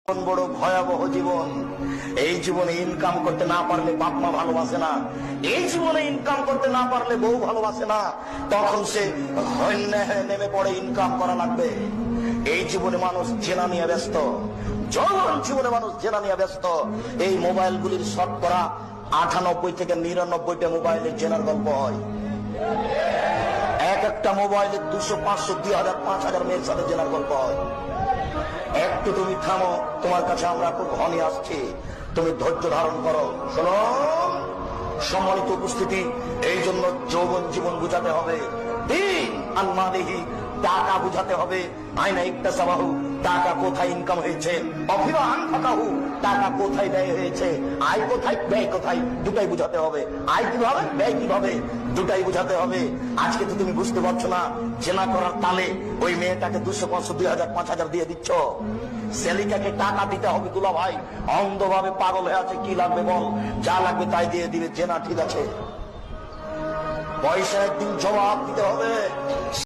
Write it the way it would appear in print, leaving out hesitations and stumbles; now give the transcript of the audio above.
জীবন বড় ভয়াবহ জীবন। এই জীবনে ইনকাম করতে না পারলে বাপ মা ভালোবাসে না, এই জীবনে ইনকাম করতে না পারলে বউ ভালোবাসে না, তখন সে হন্যে হয়ে নেমে পড়ে ইনকাম করা লাগবে। এই জীবনে মানুষ জেনা নিয়ে ব্যস্ত, যৌবন জীবনে মানুষ জেনা নিয়ে ব্যস্ত। এই মোবাইলগুলির শতকরা 98 থেকে 99টা মোবাইলে জেনার গল্প হয়। এক একটা মোবাইলে 200, 500, 2000, 5000 মেয়ের সাথে জেনার গল্প হয়। একটু তুমি থামো, তোমার কাছে আমরা খুব ঘনি আসছি, তুমি ধৈর্য ধারণ করো। শোনো সম্মানিত উপস্থিতি, এই জন্য যৌবন জীবন বুঝাতে হবে, দিন আনমালিহি টাকা বুঝাতে হবে। আইনা ইকতাসাবাহু টাকা কোথায় ইনকাম হয়েছে, অফিরা আনফাকাহু টাকা কোথায় ব্যয় হয়েছে, আয় কোথায় ব্যয় কোথায়, দুটাই বুঝাতে হবে। আয় কিভাবে ব্যয় কিভাবে, দুটাই বুঝাতে হবে। আজকে তো তুমি বুঝতে পারছো না, জেনা করার তালে ওই মেয়েটাকে 200, 500, 2000, 5000 দিয়ে দিচ্ছ। সেলিকাকে টাকা দিতে হবে দুলা ভাই, অন্ধভাবে পাগল হয়ে আছে, কি লাগবে বল, যা লাগবে তাই দিয়ে দিবে। জেনা ঠিক আছে, পয়সা একদিন জবাব দিতে হবে।